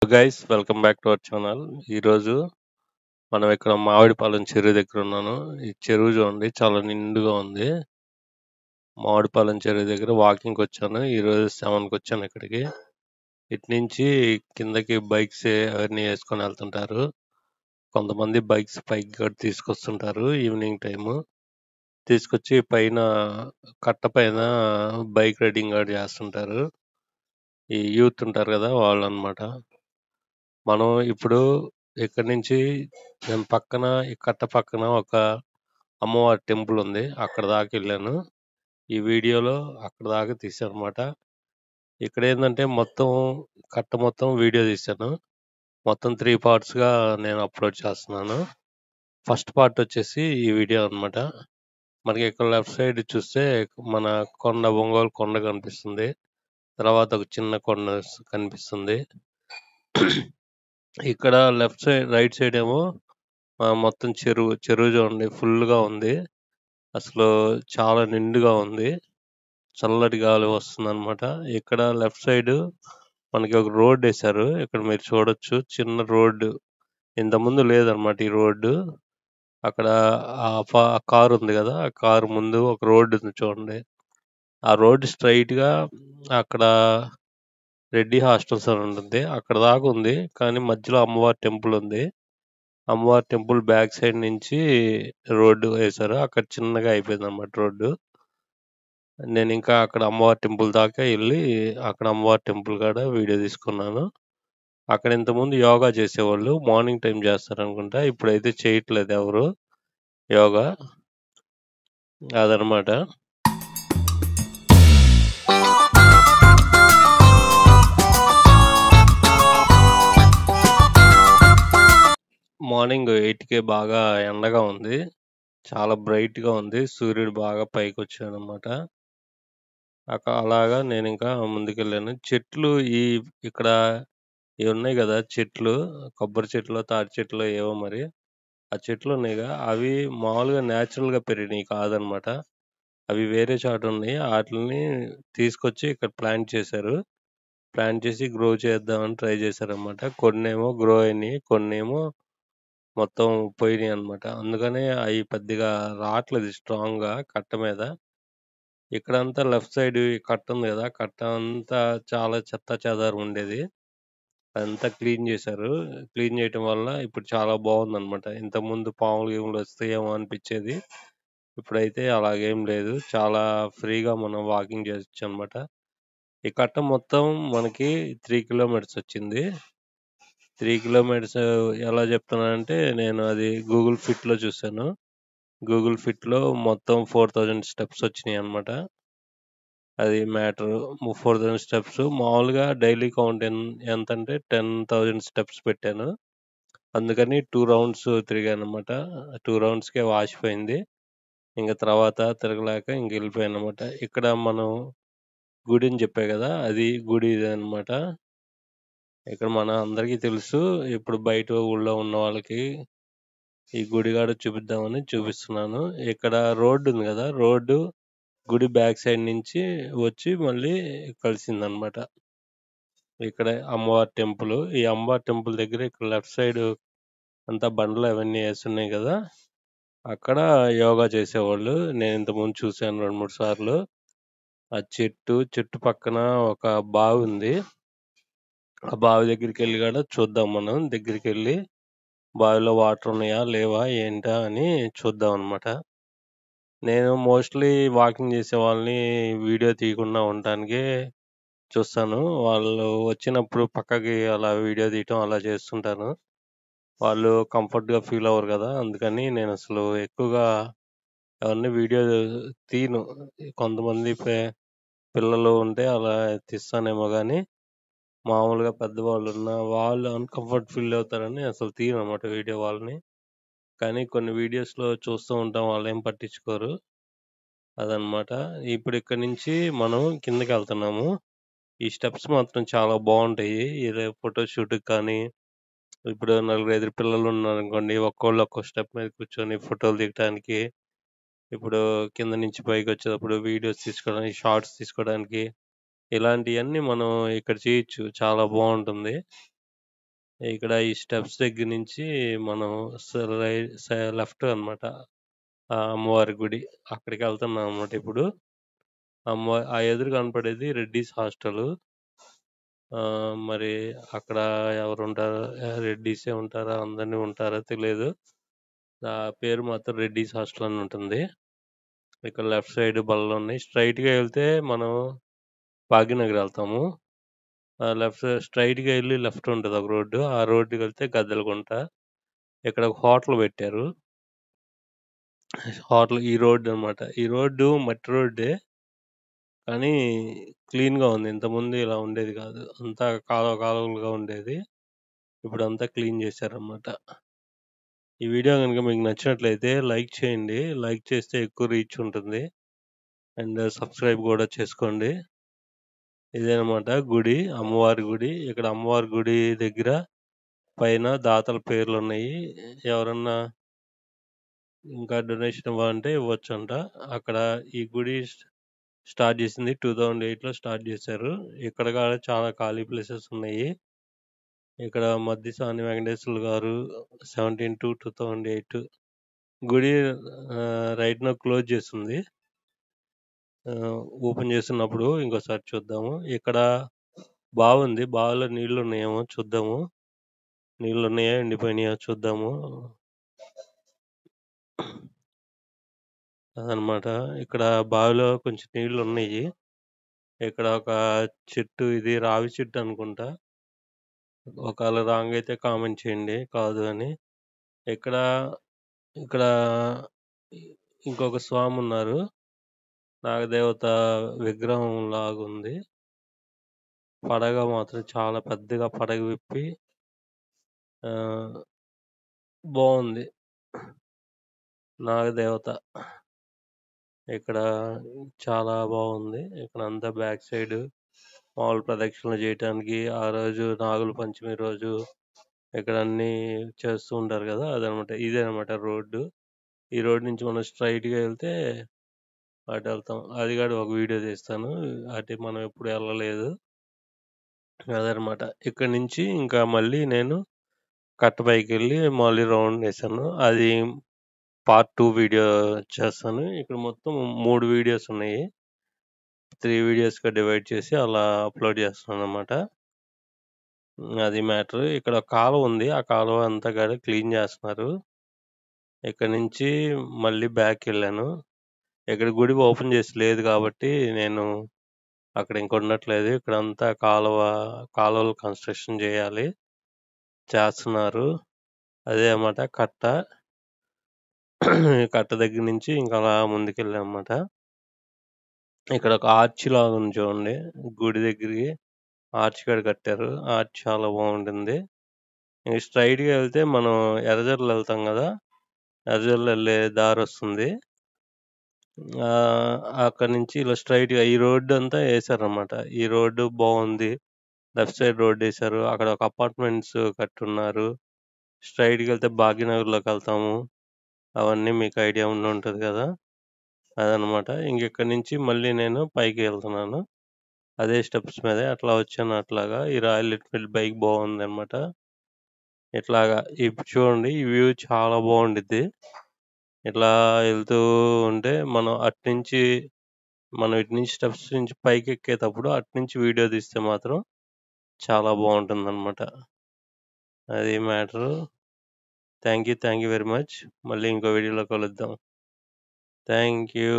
Guys welcome back to our channel. ఈరోజు మనం ఇక్కడ మామిడిపాలెం చెరువు దగ్గర ఉన్నాను. ఈ చెరువు చూడండి చాలా నిండుగా ఉంది. మామిడిపాలెం చెరువు దగ్గర వాకింగ్కి వచ్చాను. ఈరోజు 7కి వచ్చాను ఇక్కడికి. ఇటు నుంచి కిందకి బైక్స్ అవన్నీ వేసుకొని వెళ్తుంటారు. కొంతమంది బైక్స్ పైకి కూడా తీసుకొస్తుంటారు ఈవినింగ్ టైము. తీసుకొచ్చి పైన కట్ట పైన బైక్ రైడింగ్ కూడా చేస్తుంటారు. ఈ యూత్ ఉంటారు కదా వాళ్ళు అన్నమాట. మనం ఇప్పుడు ఇక్కడి నుంచి నేను పక్కన ఈ కట్ట పక్కన ఒక అమ్మవారి టెంపుల్ ఉంది. అక్కడ దాకా వెళ్ళాను. ఈ వీడియోలో అక్కడ దాకా తీసాను అనమాట. ఇక్కడ ఏంటంటే మొత్తం కట్ట మొత్తం వీడియో తీశాను. మొత్తం 3 పార్ట్స్గా నేను అప్లోడ్ చేస్తున్నాను. ఫస్ట్ పార్ట్ వచ్చేసి ఈ వీడియో అన్నమాట. మనకి ఇక్కడ లెఫ్ట్ సైడ్ చూస్తే మన ఒంగోలు కొండ కనిపిస్తుంది. తర్వాత ఒక చిన్న కొండ కనిపిస్తుంది. ఇక్కడ లెఫ్ట్ సైడ్ రైట్ సైడ్ ఏమో మొత్తం చెరువు చూడండి ఫుల్గా ఉంది. అసలు చాలా నిండుగా ఉంది. చల్లటి గాలి వస్తుంది అనమాట. ఇక్కడ లెఫ్ట్ సైడ్ మనకి ఒక రోడ్ వేశారు. ఇక్కడ మీరు చూడొచ్చు చిన్న రోడ్డు. ఇంతకుముందు లేదనమాట ఈ రోడ్డు. అక్కడ ఆ కారు ఉంది కదా, ఆ కారు ముందు ఒక రోడ్డు ఉంది చూడండి. ఆ రోడ్డు స్ట్రైట్గా అక్కడ రెడ్డి హాస్టల్స్ అని ఉంటుంది. అక్కడ దాకా ఉంది. కానీ మధ్యలో అమ్మవారి టెంపుల్ ఉంది. అమ్మవారి టెంపుల్ బ్యాక్ సైడ్ నుంచి రోడ్డు వేశారు. అక్కడ చిన్నగా అయిపోయింది అన్నమాట రోడ్డు. నేను ఇంకా అక్కడ అమ్మవారి టెంపుల్ దాకా వెళ్ళి అక్కడ అమ్మవారి టెంపుల్ కాడ వీడియో తీసుకున్నాను. అక్కడ ఇంతకుముందు యోగా చేసేవాళ్ళు మార్నింగ్ టైం చేస్తారు అనుకుంటా. ఇప్పుడైతే చేయట్లేదు ఎవరు యోగా. అదనమాట. మార్నింగ్ 8కే బాగా ఎండగా ఉంది. చాలా బ్రైట్గా ఉంది. సూర్యుడు బాగా పైకి వచ్చాడనమాట. అలాగా నేను ఇంకా ముందుకెళ్ళాను. చెట్లు ఇక్కడ ఇవి ఉన్నాయి కదా చెట్లు, కొబ్బరి చెట్లు, తాటి చెట్లు ఏవో మరి. ఆ చెట్లు ఉన్నాయిగా అవి మామూలుగా న్యాచురల్గా పెరిగినాయి కాదనమాట. అవి వేరే చోట ఉన్నాయి. వాటిని తీసుకొచ్చి ఇక్కడ ప్లాంట్ చేశారు. ప్లాంట్ చేసి గ్రో చేద్దామని ట్రై చేశారనమాట. కొన్నేమో గ్రో అయినాయి, కొన్నేమో మొత్తం పోయినాయి అనమాట. అందుకనే అవి పెద్దగా రావట్లేదు స్ట్రాంగ్గా కట్ట మీద. ఇక్కడంతా లెఫ్ట్ సైడ్ కట్ట ఉంది కదా, కట్ట అంతా చాలా చెత్త చెదారం ఉండేది. అదంతా క్లీన్ చేశారు. క్లీన్ చేయటం వల్ల ఇప్పుడు చాలా బాగుందన్నమాట. ఇంతకుముందు పాములు గీములు వస్తాయేమో అనిపించేది. ఇప్పుడైతే అలాగేం లేదు. చాలా ఫ్రీగా మనం వాకింగ్ చేయొచ్చు అనమాట. ఈ కట్ట మొత్తం మనకి 3 కిలోమీటర్స్ వచ్చింది. 3 కిలోమీటర్స్ ఎలా చెప్తున్నానంటే నేను అది గూగుల్ ఫిట్లో చూశాను. గూగుల్ ఫిట్లో మొత్తం 4000 స్టెప్స్ వచ్చినాయి అనమాట. అది మ్యాటరు. 4000 స్టెప్స్ మామూలుగా డైలీ కౌంట్ ఎంతంటే 10,000 స్టెప్స్ పెట్టాను. అందుకని 2 రౌండ్స్ తిరిగానమాట. 2 రౌండ్స్కే వాసిపోయింది. ఇంక తర్వాత తిరగలేక ఇంక వెళ్ళిపోయానమాట. ఇక్కడ మనం గుడి అని చెప్పా కదా, అది గుడి ఇదే అనమాట. ఇక్కడ మన అందరికీ తెలుసు. ఇప్పుడు బయట ఊళ్ళో ఉన్న వాళ్ళకి ఈ గుడిగాడ చూపిద్దామని చూపిస్తున్నాను. ఇక్కడ రోడ్డు ఉంది కదా, రోడ్డు గుడి బ్యాక్ సైడ్ నుంచి వచ్చి మళ్ళీ కలిసిందనమాట. ఇక్కడ అమ్మవారి టెంపుల్. ఈ అమ్మవారి టెంపుల్ దగ్గర ఇక్కడ లెఫ్ట్ సైడ్ అంతా బండ్లు అవన్నీ వేస్తున్నాయి కదా, అక్కడ యోగా చేసేవాళ్ళు. నేను ఇంతకుముందు చూశాను 2-3 సార్లు. ఆ చెట్టు పక్కన ఒక బావి ఉంది. ఆ బావి దగ్గరికి వెళ్ళి కూడా చూద్దాం. మనం దగ్గరికి వెళ్ళి బావిలో వాటర్ ఉన్నాయా లేవా ఏంటా అని చూద్దాం అనమాట. నేను మోస్ట్లీ వాకింగ్ చేసే వాళ్ళని వీడియో తీయకుండా ఉండటానికే చూస్తాను. వాళ్ళు వచ్చినప్పుడు పక్కకి అలా వీడియో తీయటం అలా చేస్తుంటాను. వాళ్ళు కంఫర్ట్గా ఫీల్ అవ్వరు కదా, అందుకని నేను అసలు ఎక్కువగా ఎవరిని వీడియో తీయను. కొంతమంది పిల్లలు ఉంటే అలా తీస్తానేమో కానీ మామూలుగా పెద్దవాళ్ళు ఉన్న వాళ్ళు అన్కంఫర్ట్ ఫీల్ అవుతారని అసలు తీయను అనమాట వీడియో వాళ్ళని. కానీ కొన్ని వీడియోస్లో చూస్తూ ఉంటాం, వాళ్ళు ఏం పట్టించుకోరు. అదనమాట. ఇప్పుడు ఇక్కడ నుంచి మనం కిందకి వెళ్తున్నాము. ఈ స్టెప్స్ మాత్రం చాలా బాగుంటాయి. ఇలా ఫోటో షూట్కి కానీ, ఇప్పుడు 4-5 పిల్లలు ఉన్నారనుకోండి, ఒక్కోళ్ళు ఒక్కో స్టెప్ మీద కూర్చొని ఫోటోలు దిగటానికి, ఇప్పుడు కింద నుంచి పైకి వచ్చేటప్పుడు వీడియోస్ తీసుకోవడానికి, షార్ట్స్ తీసుకోవడానికి, ఇలాంటివన్నీ మనం ఇక్కడ చేయొచ్చు. చాలా బాగుంటుంది. ఇక్కడ ఈ స్టెప్స్ దగ్గర నుంచి మనం లెఫ్ట్ అన్నమాట. అమ్మవారి గుడి అక్కడికి వెళ్తున్నాం అన్నమాట ఇప్పుడు. ఆ ఎదురు కనపడేది రెడ్డిస్ హాస్టల్. మరి అక్కడ ఎవరుంటారో, రెడ్డిసే ఉంటారా, అందరినీ ఉంటారో తెలియదు. ఆ పేరు మాత్రం రెడ్డిస్ హాస్టల్ అని ఉంటుంది. ఇక్కడ లెఫ్ట్ సైడ్ బళ్ళు ఉన్నాయి. స్ట్రైట్గా వెళ్తే మనం భాగ్యనగర్ వెళ్తాము. స్ట్రైట్గా వెళ్ళి లెఫ్ట్ ఉంటుంది ఒక రోడ్డు. ఆ రోడ్డుకి వెళ్తే గద్దెలగుంట. ఇక్కడ ఒక హోటల్ పెట్టారు. హోటల్ ఈ రోడ్డు అన్నమాట. ఈ రోడ్డు మట్టి రోడ్డే, కానీ క్లీన్గా ఉంది. ఇంతకుముందు ఇలా ఉండేది కాదు, అంతా కాలువలుగా ఉండేది. ఇప్పుడు అంతా క్లీన్ చేశారన్నమాట. ఈ వీడియో కనుక మీకు నచ్చినట్లయితే లైక్ చేయండి. లైక్ చేస్తే ఎక్కువ రీచ్ ఉంటుంది. అండ్ సబ్స్క్రైబ్ కూడా చేసుకోండి. ఇదేనమాట గుడి, అమ్మవారి గుడి. ఇక్కడ అమ్మవారి గుడి దగ్గర పైన దాతల పేర్లు ఉన్నాయి. ఎవరన్నా ఇంకా డొనేషన్ ఇవ్వాలంటే ఇవ్వచ్చంట. అక్కడ ఈ గుడి స్టార్ట్ చేసింది 2008లో స్టార్ట్ చేశారు. ఇక్కడ కూడా చాలా ఖాళీ ప్లేసెస్ ఉన్నాయి. ఇక్కడ మద్దిసాని వెంకటేశ్వర్లు గారు 17 to 2008 గుడి రైట్ నో క్లోజ్ చేస్తుంది. ఓపెన్ చేస్తున్నప్పుడు ఇంకోసారి చూద్దాము. ఇక్కడ బాగుంది, బావిలో నీళ్లు ఉన్నాయేమో చూద్దాము. నీళ్లు ఉన్నాయా, ఎండిపోయినాయా చూద్దాము. అదనమాట. ఇక్కడ బావిలో కొంచెం నీళ్లు ఉన్నాయి. ఇక్కడ ఒక చెట్టు, ఇది రావి చెట్టు అనుకుంటా. ఒకవేళ రాంగ్ అయితే కామెంట్ చేయండి, కాదు అని. ఇక్కడ ఇక్కడ ఇంకొక స్వామి ఉన్నారు, నాగదేవత విగ్రహం లాగుంది. పడగ మాత్రం చాలా పెద్దగా పడగ విప్పి బాగుంది. నాగదేవత ఇక్కడ చాలా బాగుంది. ఇక్కడ అంతా బ్యాక్ సైడ్ మామూలు ప్రదక్షిణలు చేయటానికి, ఆ రోజు నాగుల పంచమి రోజు ఇక్కడ అన్ని చేస్తూ ఉంటారు కదా, అదనమాట. ఇదేనమాట రోడ్డు. ఈ రోడ్ నుంచి మనం స్ట్రైట్గా వెళ్తే అటు వెళ్తాం. అది కూడా ఒక వీడియో తీస్తాను. అటు మనం ఎప్పుడు వెళ్ళలేదు. అదనమాట. ఇక్కడ నుంచి ఇంకా మళ్ళీ నేను కట్టపైకి వెళ్ళి మళ్ళీ రౌండ్ వేసాను. అది పార్ట్ 2 వీడియో చేస్తాను. ఇక్కడ మొత్తం 3 వీడియోస్ ఉన్నాయి. 3 వీడియోస్గా డివైడ్ చేసి అలా అప్లోడ్ చేస్తున్నాను అనమాట. అది మ్యాటర్. ఇక్కడ కాలువ ఉంది, ఆ కాలువ అంతా కూడా క్లీన్ చేస్తున్నారు. ఇక్కడ నుంచి మళ్ళీ బ్యాక్ వెళ్ళాను. ఇక్కడ గుడి ఓపెన్ చేసి లేదు కాబట్టి నేను అక్కడ ఇంక ఉండట్లేదు. ఇక్కడ అంతా కాలువలు కన్స్ట్రక్షన్ చేస్తున్నారు. అదే అన్నమాట కట్ట. కట్ట దగ్గర నుంచి ఇంకా అలా ముందుకెళ్ళామన్నమాట. ఇక్కడ ఒక ఆర్చ్ లాగా ఉంది చూడండి, గుడి దగ్గరికి ఆర్చ్ కూడా కట్టారు. ఆర్చ్ చాలా బాగుంటుంది. ఇంక స్ట్రైట్గా వెళ్తే మనం ఎర్రజర్ల వెళ్తాం కదా, ఎర్రజర్ల వెళ్ళే దారి వస్తుంది. అక్కడ నుంచి ఇలా స్ట్రైట్గా ఈ రోడ్డు అంతా వేసారన్నమాట. ఈ రోడ్డు బాగుంది. లెఫ్ట్ సైడ్ రోడ్డు వేశారు. అక్కడ ఒక అపార్ట్మెంట్స్ కట్టున్నారు. స్ట్రైట్గా వెళ్తే భాగ్యనగర్లోకి వెళ్తాము. అవన్నీ మీకు ఐడియా ఉంటుంది కదా, అదనమాట. ఇంకెక్కడి నుంచి మళ్ళీ నేను పైకి వెళ్తున్నాను. అదే స్టెప్స్ మీదే అట్లా వచ్చాను. అట్లాగా ఈ రాయల్ ఎన్ఫీల్డ్ బైక్ బాగుంది అనమాట. ఇట్లాగా ఇప్పుడు చూడండి, ఈ వ్యూ చాలా బాగుండిద్ది. ఇట్లా వెళ్తూ ఉంటే మనం ఇటు నుంచి స్టెప్స్ నుంచి పైకి ఎక్కేటప్పుడు అటు నుంచి వీడియో తీస్తే మాత్రం చాలా బాగుంటుంది అనమాట. అది matter. Thank you very much. మళ్ళీ ఇంకో వీడియోలో కలుద్దాం. Thank you.